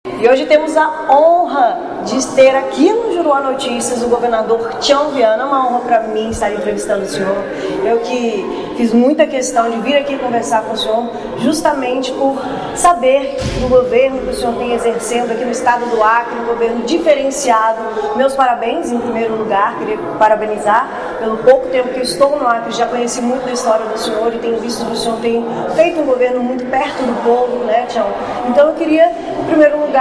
E hoje temos a honra de ter aqui no Juruá Notícias o governador Tião Viana. É uma honra para mim estar entrevistando o senhor. Eu que fiz muita questão de vir aqui conversar com o senhor, justamente por saber do governo que o senhor tem exercendo aqui no estado do Acre, um governo diferenciado. Meus parabéns, em primeiro lugar, queria parabenizar pelo pouco tempo que eu estou no Acre. Já conheci muito da história do senhor e tenho visto que o senhor tem feito um governo muito perto do povo, né, Tião? Então eu queria, em primeiro lugar,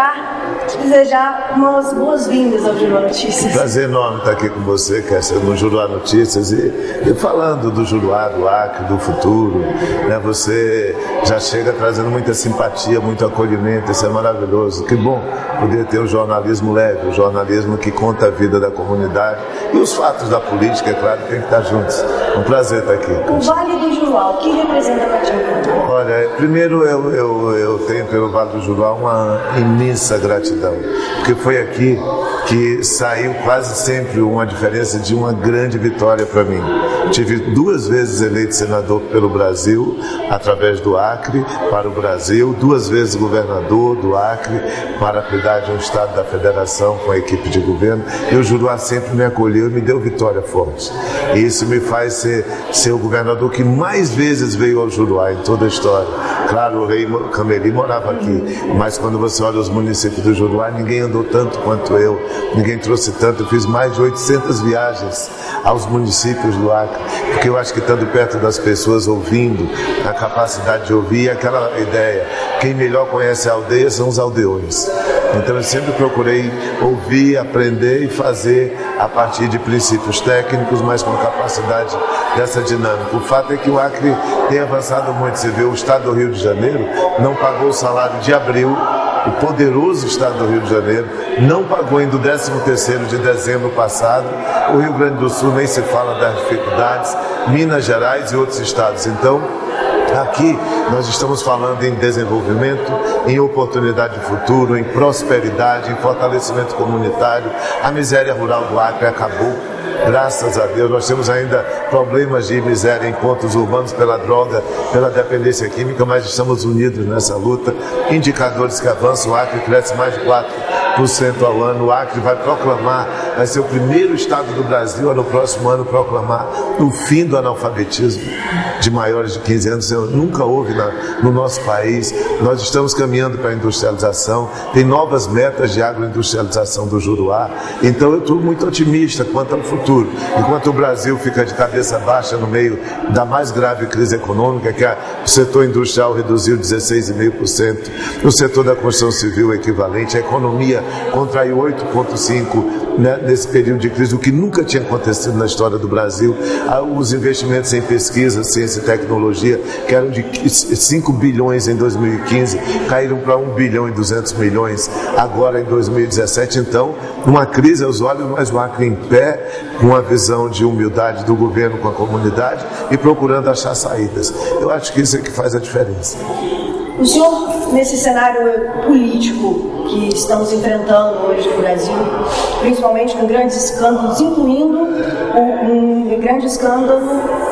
desejar umas boas-vindas ao Juruá Notícias. Prazer enorme estar aqui com você, Kécia, no Juruá Notícias e falando do Juruá, do Acre, do futuro, né? Você já chega trazendo muita simpatia, muito acolhimento, isso é maravilhoso. Que bom poder ter o jornalismo leve, o jornalismo que conta a vida da comunidade e os fatos da política, é claro, tem que estar juntos. É um prazer estar aqui. O Vale do Juruá, o que representa para ti? Olha, primeiro eu tenho pelo Vale do Juruá uma imensa gratidão, porque foi aqui que saiu quase sempre uma diferença de uma grande vitória para mim. Tive 2 vezes eleito senador pelo Brasil, através do Acre, para o Brasil, 2 vezes governador do Acre, para cuidar de um estado da federação com a equipe de governo. E o Juruá sempre me acolheu e me deu vitória forte. E isso me faz ser o governador que mais vezes veio ao Juruá em toda a história. Claro, o rei Cameli morava aqui, mas quando você olha os municípios do Juruá, ninguém andou tanto quanto eu, ninguém trouxe tanto. Eu fiz mais de 800 viagens aos municípios do Acre, porque eu acho que estando perto das pessoas, ouvindo, a capacidade de ouvir, aquela ideia, quem melhor conhece a aldeia são os aldeões. Então eu sempre procurei ouvir, aprender e fazer a partir de princípios técnicos, mas com capacidade dessa dinâmica. O fato é que o Acre tem avançado muito. Você vê, o estado do Rio de Janeiro não pagou o salário de abril. O poderoso estado do Rio de Janeiro não pagou ainda o 13º de dezembro passado. O Rio Grande do Sul nem se fala das dificuldades, Minas Gerais e outros estados. Então, aqui nós estamos falando em desenvolvimento, em oportunidade de futuro, em prosperidade, em fortalecimento comunitário. A miséria rural do Acre acabou. Graças a Deus, nós temos ainda problemas de miséria em pontos urbanos pela droga, pela dependência química, mas estamos unidos nessa luta. Indicadores que avançam, o Acre cresce mais de 4% ao ano. O Acre vai ser o primeiro estado do Brasil a no próximo ano proclamar o fim do analfabetismo de maiores de 15 anos. Nunca houve no nosso país. Nós estamos caminhando para a industrialização, tem novas metas de agroindustrialização do Juruá. Então eu estou muito otimista quanto ao futuro. Enquanto o Brasil fica de cabeça baixa no meio da mais grave crise econômica, que o setor industrial reduziu 16,5%, o setor da construção civil equivalente, a economia contraiu 8,5%, né, nesse período de crise, o que nunca tinha acontecido na história do Brasil. Os investimentos em pesquisa, ciência e tecnologia, que eram de 5 bilhões em 2015, caíram para 1 bilhão e 200 milhões agora em 2017. Então, uma crise aos olhos, mas o Acre em pé, com uma visão de humildade do governo com a comunidade e procurando achar saídas. Eu acho que isso é que faz a diferença. O senhor, nesse cenário político que estamos enfrentando hoje no Brasil, principalmente com grandes escândalos, incluindo um grande escândalo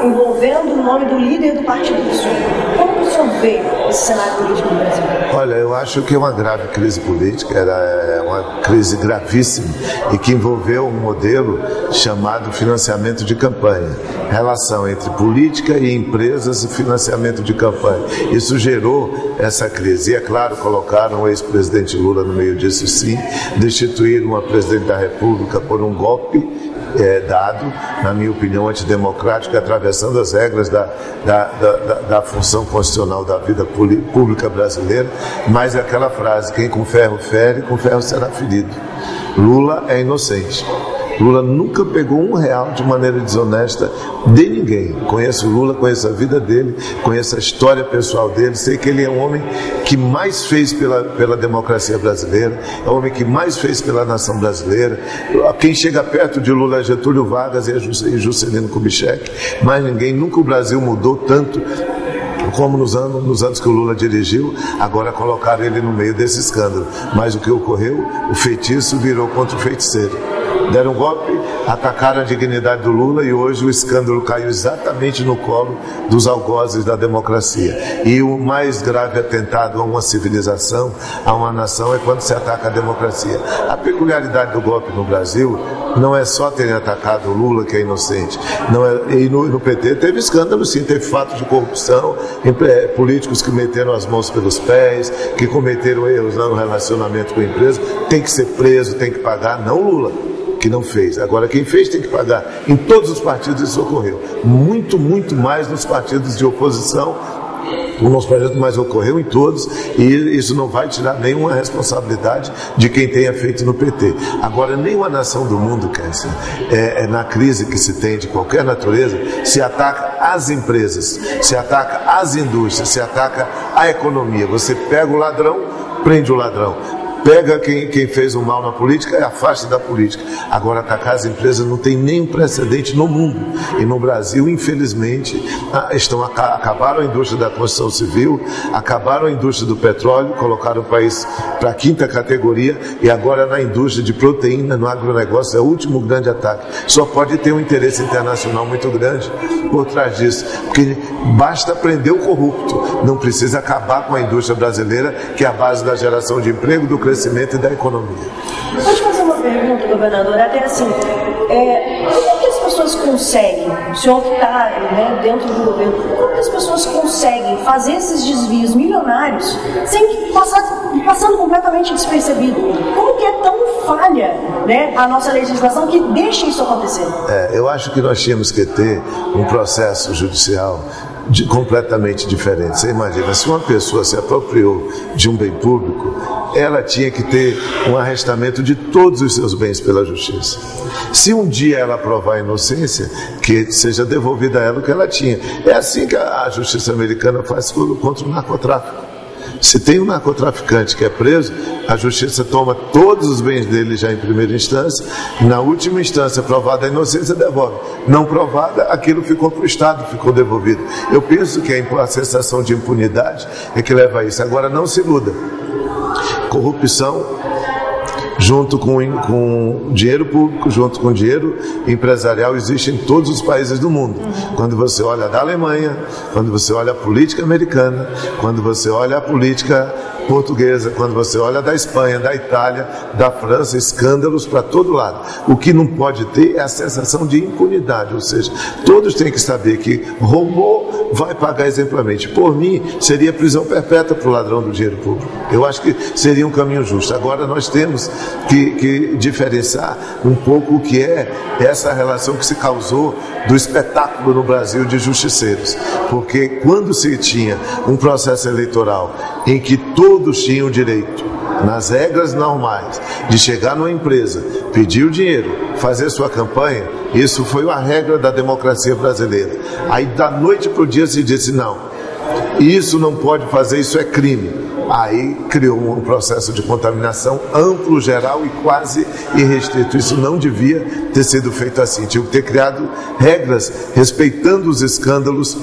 envolvendo o nome do líder do partido do senhor, como o senhor vê esse cenário político no Brasil? Olha, eu acho que é uma grave crise política, era uma crise gravíssima e que envolveu um modelo chamado financiamento de campanha, relação entre política e empresas e financiamento de campanha. Isso gerou essa crise. E, é claro, colocaram o ex-presidente Lula no meio disso, sim, destituíram uma presidente da República por um golpe dado, na minha opinião, antidemocrático, atravessando as regras da função constitucional da vida pública brasileira, mas aquela frase, quem com ferro fere, com ferro será ferido. Lula é inocente. Lula nunca pegou R$1 de maneira desonesta de ninguém. Conheço o Lula, conheço a vida dele, conheço a história pessoal dele, sei que ele é um homem que mais fez pela democracia brasileira, é o homem que mais fez pela nação brasileira. Quem chega perto de Lula é Getúlio Vargas e Juscelino Kubitschek, mas ninguém. Nunca o Brasil mudou tanto como nos anos que o Lula dirigiu. Agora colocaram ele no meio desse escândalo. Mas o que ocorreu? O feitiço virou contra o feiticeiro. deram um golpe, atacaram a dignidade do Lula e hoje o escândalo caiu exatamente no colo dos algozes da democracia. E o mais grave atentado a uma civilização, a uma nação, é quando se ataca a democracia. A peculiaridade do golpe no Brasil não é só terem atacado o Lula, que é inocente. Não é, e no PT teve escândalo, sim, teve fatos de corrupção, políticos que meteram as mãos pelos pés, que cometeram erros no relacionamento com a empresa. Tem que ser preso, tem que pagar, não o Lula, que não fez. Agora, quem fez tem que pagar. Em todos os partidos isso ocorreu. Muito, muito mais nos partidos de oposição. O nosso projeto mais ocorreu em todos e isso não vai tirar nenhuma responsabilidade de quem tenha feito no PT. Agora, nenhuma nação do mundo, Kézia, na crise que se tem de qualquer natureza, se ataca as empresas, se ataca as indústrias, se ataca a economia. Você pega o ladrão, prende o ladrão. Pega quem fez o mal na política e afasta da política. Agora, atacar as empresas não tem nenhum precedente no mundo. E no Brasil, infelizmente, acabaram a indústria da construção civil, acabaram a indústria do petróleo, colocaram o país para a 5ª categoria e agora na indústria de proteína, no agronegócio, é o último grande ataque. Só pode ter um interesse internacional muito grande por trás disso, porque basta prender o corrupto, não precisa acabar com a indústria brasileira, que é a base da geração de emprego, do crescimento e da economia. Pode fazer uma pergunta, governador, até assim, como que as pessoas conseguem, o senhor que está dentro do governo, como que as pessoas conseguem fazer esses desvios milionários sem passando completamente despercebido? Como que é tão falha a nossa legislação que deixa isso acontecer? Eu acho que nós tínhamos que ter um processo judicial completamente diferente. Você imagina, se uma pessoa se apropriou de um bem público, ela tinha que ter um arrestamento de todos os seus bens pela justiça. Se um dia ela provar a inocência, que seja devolvida a ela o que ela tinha. É assim que a justiça americana faz contra o narcotráfico. Se tem um narcotraficante que é preso, a justiça toma todos os bens dele já em primeira instância, na última instância, provada a inocência, devolve. Não provada, aquilo ficou para o Estado, ficou devolvido. Eu penso que a sensação de impunidade é que leva a isso. Agora, não se iluda. Corrupção junto com dinheiro público, junto com dinheiro empresarial, existe em todos os países do mundo. Quando você olha da Alemanha, quando você olha a política americana, quando você olha a política portuguesa, quando você olha da Espanha, da Itália, da França, escândalos para todo lado. O que não pode ter é a sensação de impunidade, ou seja, todos têm que saber que roubou, vai pagar exemplarmente. Por mim, seria prisão perpétua para o ladrão do dinheiro público. Eu acho que seria um caminho justo. Agora nós temos que diferenciar um pouco o que é essa relação que se causou do espetáculo no Brasil de justiceiros. Porque quando se tinha um processo eleitoral em que todos tinham o direito, nas regras normais, de chegar numa empresa, pedir o dinheiro, fazer sua campanha, isso foi uma regra da democracia brasileira. Aí da noite para o dia se disse, não, isso não pode fazer, isso é crime. Aí criou um processo de contaminação amplo, geral e quase irrestrito. Isso não devia ter sido feito assim. Tinha que ter criado regras respeitando os escândalos,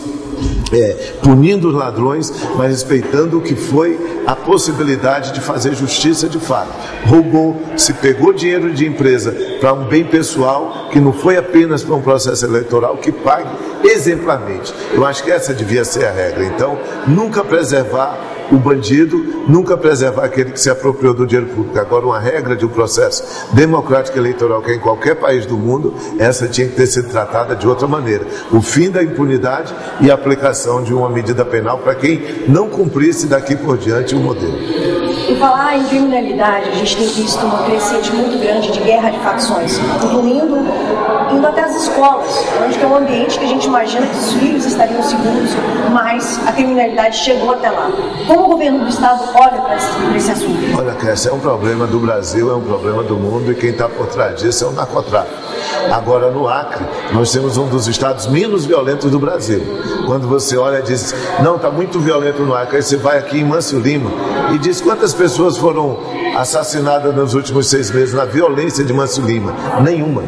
punindo os ladrões, mas respeitando o que foi a possibilidade de fazer justiça de fato. Roubou, se pegou dinheiro de empresa para um bem pessoal, que não foi apenas para um processo eleitoral, que pague exemplarmente. Eu acho que essa devia ser a regra. Então, nunca preservar o bandido, nunca preservar aquele que se apropriou do dinheiro público. Agora, uma regra de um processo democrático eleitoral que é em qualquer país do mundo, essa tinha que ter sido tratada de outra maneira. O fim da impunidade e a aplicação de uma medida penal para quem não cumprisse daqui por diante o modelo. Em falar em criminalidade, a gente tem visto uma crescente muito grande de guerra de facções, incluindo indo até as escolas, onde é um ambiente que a gente imagina que os filhos estariam seguros, mas a criminalidade chegou até lá. Como o governo do Estado olha para esse assunto? Olha, Kézia, é um problema do Brasil, é um problema do mundo, e quem está por trás disso é o narcotráfico. Agora, no Acre, nós temos um dos estados menos violentos do Brasil. Quando você olha e diz, não, está muito violento no Acre, aí você vai aqui em Mâncio Lima e diz quantas pessoas foram assassinadas nos últimos 6 meses na violência de Mâncio Lima. Nenhuma.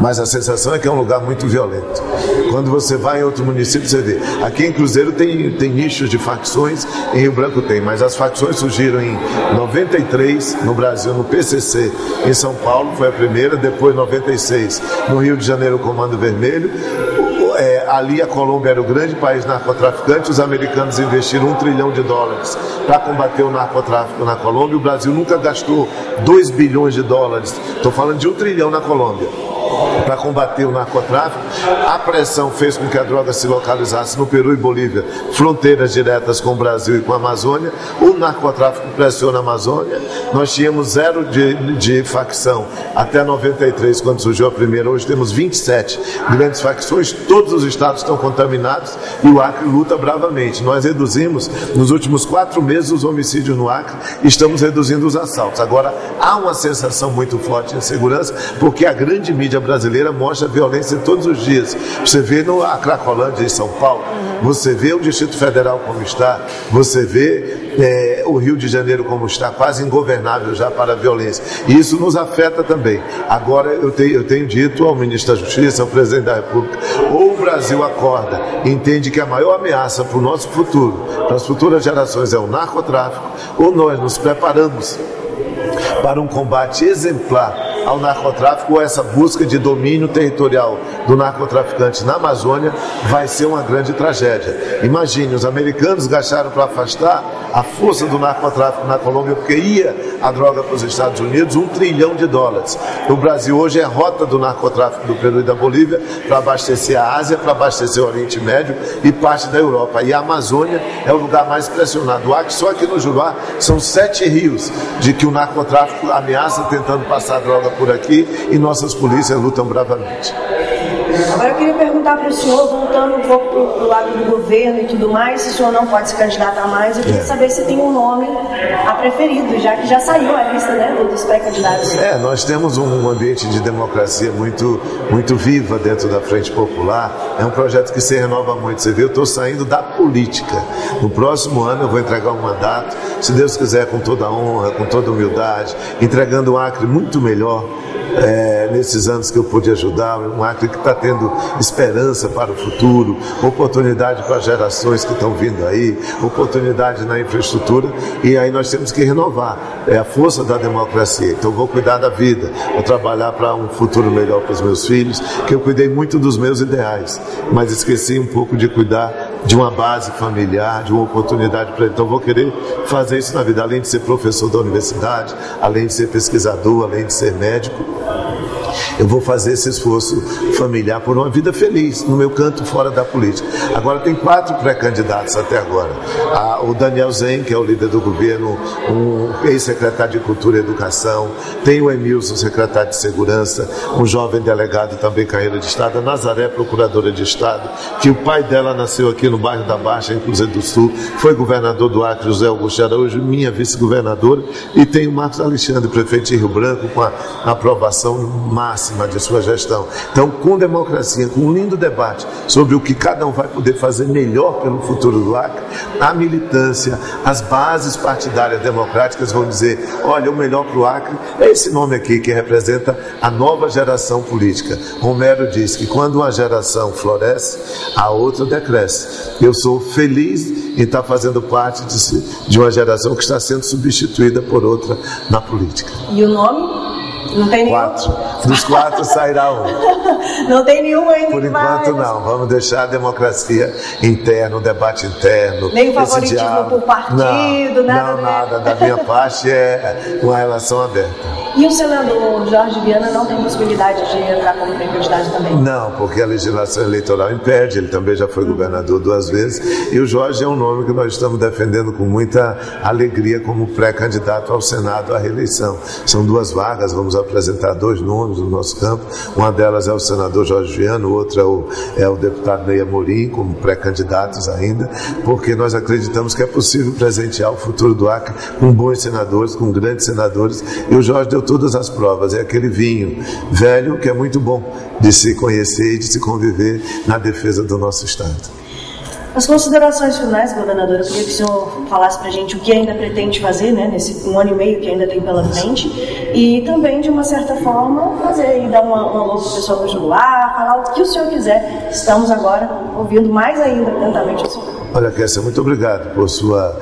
mas a sensação é que é um lugar muito violento. Quando você vai em outro município, você vê. Aqui em Cruzeiro tem nichos de facções, em Rio Branco tem, mas as facções surgiram em 93 no Brasil, no PCC, em São Paulo, foi a primeira, depois 96 no Rio de Janeiro, o Comando Vermelho. Ali a Colômbia era o grande país narcotraficante, os americanos investiram $1 trilhão para combater o narcotráfico na Colômbia. O Brasil nunca gastou $2 bilhões, estou falando de $1 trilhão na Colômbia, para combater o narcotráfico. A pressão fez com que a droga se localizasse no Peru e Bolívia, fronteiras diretas com o Brasil e com a Amazônia. O narcotráfico pressiona a Amazônia. Nós tínhamos 0 de facção até 93, quando surgiu a primeira. Hoje temos 27 grandes facções, todos os estados estão contaminados e o Acre luta bravamente. Nós reduzimos, nos últimos 4 meses, os homicídios no Acre, e estamos reduzindo os assaltos. Agora, há uma sensação muito forte de insegurança, porque a grande mídia brasileira mostra violência todos os dias. Você vê a Cracolândia em São Paulo, você vê o Distrito Federal como está, você vê o Rio de Janeiro como está, quase ingovernável já para a violência. E isso nos afeta também. Agora, eu tenho dito ao ministro da Justiça, ao presidente da República, ou o Brasil acorda e entende que a maior ameaça para o nosso futuro, para as futuras gerações, é o narcotráfico, ou nós nos preparamos para um combate exemplar ao narcotráfico, ou essa busca de domínio territorial do narcotraficante na Amazônia vai ser uma grande tragédia. Imagine, os americanos gastaram para afastar a força do narcotráfico na Colômbia, porque ia a droga para os Estados Unidos, $1 trilhão. O Brasil hoje é a rota do narcotráfico do Peru e da Bolívia para abastecer a Ásia, para abastecer o Oriente Médio e parte da Europa. E a Amazônia é o lugar mais pressionado. O Acre, só aqui no Juruá, são 7 rios de que o narcotráfico ameaça, tentando passar droga por aqui, e nossas polícias lutam bravamente. Agora eu queria perguntar para o senhor, voltando um pouco para o lado do governo e tudo mais, se o senhor não pode se candidatar mais, eu queria saber se tem um nome a preferido, já que já saiu a lista, né, dos pré-candidatos. Nós temos um ambiente de democracia muito viva dentro da Frente Popular. É um projeto que se renova muito. Você vê, eu estou saindo da política. No próximo ano eu vou entregar um mandato, se Deus quiser, com toda a honra, com toda a humildade, entregando um Acre muito melhor. Nesses anos que eu pude ajudar, um Acre que está tendo esperança para o futuro, oportunidade para as gerações que estão vindo aí, oportunidade na infraestrutura, e aí nós temos que renovar. É a força da democracia. Então eu vou cuidar da vida, vou trabalhar para um futuro melhor para os meus filhos, que eu cuidei muito dos meus ideais, mas esqueci um pouco de cuidar de uma base familiar, de uma oportunidade para ele. Então eu vou querer fazer isso na vida, além de ser professor da universidade, além de ser pesquisador, além de ser médico. Eu vou fazer esse esforço familiar por uma vida feliz, no meu canto fora da política. Agora tem 4 pré-candidatos até agora. O Daniel Zen, que é o líder do governo, um ex-secretário de Cultura e Educação, tem o Emilson, secretário de Segurança, um jovem delegado também carreira de Estado, a Nazaré, procuradora de Estado, que o pai dela nasceu aqui no bairro da Baixa, em Cruzeiro do Sul, foi governador do Acre, José Augusto Araújo, minha vice-governadora, e tem o Marcos Alexandre, prefeito de Rio Branco, com a aprovação máxima de sua gestão. Então, com democracia, com um lindo debate sobre o que cada um vai poder fazer melhor pelo futuro do Acre, a militância, as bases partidárias democráticas vão dizer, olha, o melhor para o Acre é esse nome aqui, que representa a nova geração política. Romero diz que quando uma geração floresce, a outra decresce. Eu sou feliz em estar fazendo parte de uma geração que está sendo substituída por outra na política. E o nome? Não tem nenhum? 4. Dos 4 sairá um. Não tem nenhum ainda. Por enquanto não. Vamos deixar a democracia interna, o debate interno. Nem o favoritismo por partido, nada. Não, nada. Da minha parte é uma relação aberta. E o senador Jorge Viana não tem possibilidade de entrar como pré-candidato também? Não, porque a legislação eleitoral impede, ele também já foi governador 2 vezes, e o Jorge é um nome que nós estamos defendendo com muita alegria como pré-candidato ao Senado à reeleição. São 2 vagas, vamos apresentar 2 nomes no nosso campo, uma delas é o senador Jorge Viana, o outro é o deputado Ney Amorim, como pré-candidatos ainda, porque nós acreditamos que é possível presentear o futuro do Acre com bons senadores, com grandes senadores, e o Jorge deu todas as provas, é aquele vinho velho que é muito bom de se conhecer e de se conviver na defesa do nosso Estado. As considerações finais, governadora, eu queria que o senhor falasse para a gente o que ainda pretende fazer, né, nesse 1 ano e meio que ainda tem pela frente, e também, de uma certa forma, fazer e dar um alô para o pessoal do Juruá, falar o que o senhor quiser. Estamos agora ouvindo mais ainda atentamente o senhor. Olha, Kessia, muito obrigado por sua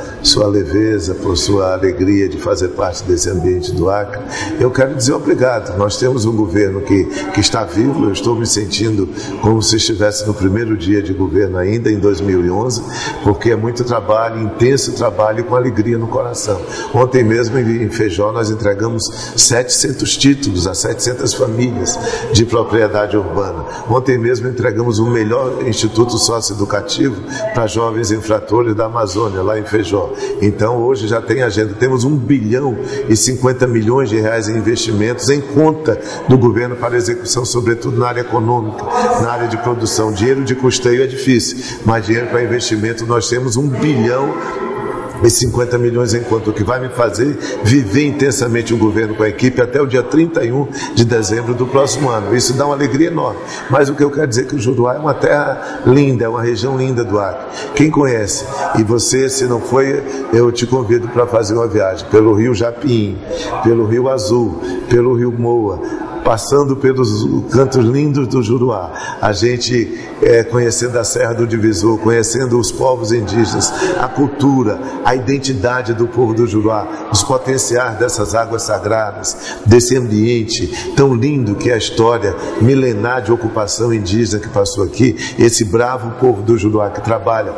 leveza, por sua alegria de fazer parte desse ambiente do Acre. Eu quero dizer obrigado. Nós temos um governo que está vivo. Eu estou me sentindo como se estivesse no primeiro dia de governo ainda, em 2011, porque é muito trabalho, intenso trabalho, com alegria no coração. Ontem mesmo, em Feijó, nós entregamos 700 títulos a 700 famílias de propriedade urbana. Ontem mesmo entregamos o melhor instituto socioeducativo para jovens infratores da Amazônia, lá em Feijó. Então, hoje já tem agenda. Temos 1 bilhão e 50 milhões de reais em investimentos em conta do governo para execução, sobretudo na área econômica, na área de produção. Dinheiro de custeio é difícil, mas dinheiro para investimento nós temos 1 bilhão e 50 milhões em conta, o que vai me fazer viver intensamente o governo com a equipe até o dia 31 de dezembro do próximo ano. Isso dá uma alegria enorme. Mas o que eu quero dizer é que o Juruá é uma terra linda, é uma região linda do Acre. Quem conhece, e você, se não foi, eu te convido para fazer uma viagem pelo Rio Japim, pelo Rio Azul, pelo Rio Moa, passando pelos cantos lindos do Juruá, a gente conhecendo a Serra do Divisor, conhecendo os povos indígenas, a cultura, a identidade do povo do Juruá, os potenciais dessas águas sagradas, desse ambiente tão lindo que é a história milenar de ocupação indígena que passou aqui, esse bravo povo do Juruá que trabalha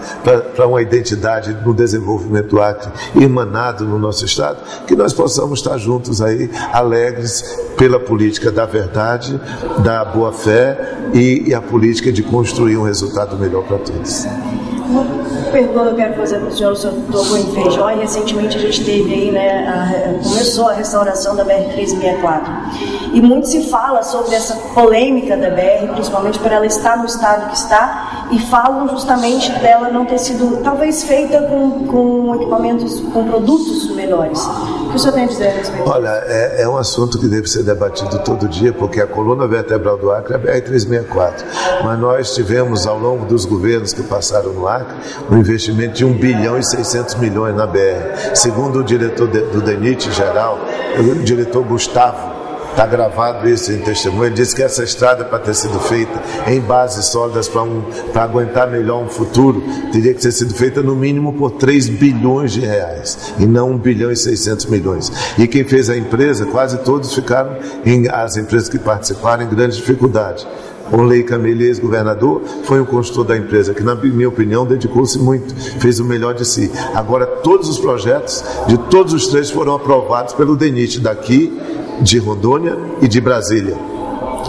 para uma identidade no desenvolvimento do Acre emanado no nosso estado, que nós possamos estar juntos aí, alegres pela política da verdade, da boa-fé e a política de construir um resultado melhor para todos. Uma pergunta que eu quero fazer para o senhor tocou em Feijó, e recentemente a gente teve aí, né, começou a restauração da BR-364. E muito se fala sobre essa polêmica da BR, principalmente por ela estar no estado que está, e falam justamente dela não ter sido, talvez, feita com equipamentos, com produtos melhores. O que o senhor tem a dizer a respeito? Olha, é um assunto que deve ser debatido todo dia, porque a coluna vertebral do Acre é a BR-364. Mas nós tivemos, ao longo dos governos que passaram no Acre, um investimento de 1 bilhão e 600 milhões na BR. Segundo o diretor do DENIT geral, o diretor Gustavo, está gravado isso em testemunho, ele disse que essa estrada, para ter sido feita em bases sólidas para aguentar melhor um futuro, teria que ter sido feita no mínimo por 3 bilhões de reais e não 1 bilhão e 600 milhões. E quem fez a empresa, quase todos ficaram, as empresas que participaram, em grande dificuldade. Onley Cameli, ex-governador, foi um consultor da empresa que, na minha opinião, dedicou-se muito, fez o melhor de si. Agora, todos os projetos de todos os três foram aprovados pelo DENIT daqui, de Rondônia e de Brasília.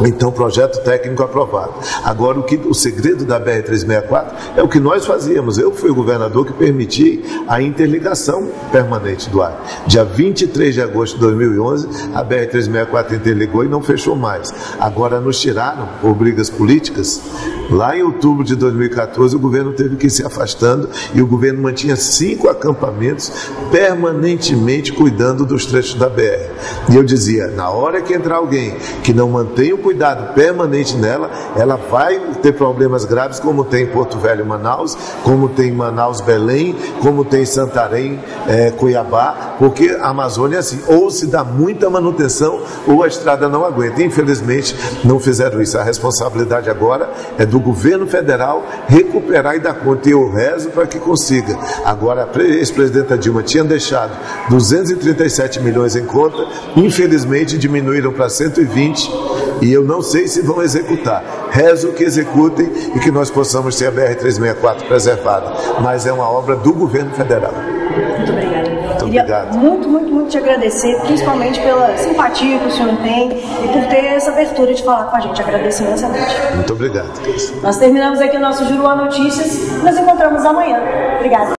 Então, projeto técnico aprovado. Agora, o segredo da BR-364 é o que nós fazíamos. Eu fui o governador que permiti a interligação permanente do Acre. Dia 23 de agosto de 2011, a BR-364 interligou e não fechou mais. Agora, nos tiraram por brigas políticas. Lá em outubro de 2014, o governo teve que ir se afastando e o governo mantinha 5 acampamentos permanentemente cuidando dos trechos da BR. E eu dizia, na hora que entrar alguém que não mantém o cuidado permanente nela, ela vai ter problemas graves, como tem em Porto Velho, Manaus, como tem em Manaus, Belém, como tem em Santarém, Cuiabá, porque a Amazônia é assim, ou se dá muita manutenção ou a estrada não aguenta. Infelizmente, não fizeram isso. A responsabilidade agora é do governo federal recuperar e dar conta, e eu rezo para que consiga. Agora, a ex-presidenta Dilma tinha deixado 237 milhões em conta, infelizmente diminuíram para 120 e eu não sei se vão executar. Rezo que executem e que nós possamos ter a BR-364 preservada, mas é uma obra do governo federal. Muito obrigada. Muito obrigado. Muito te agradecer, principalmente pela simpatia que o senhor tem e por ter essa abertura de falar com a gente. Agradeço imensamente. Muito obrigado. Nós terminamos aqui o nosso Juruá Notícias. Nos encontramos amanhã. Obrigada.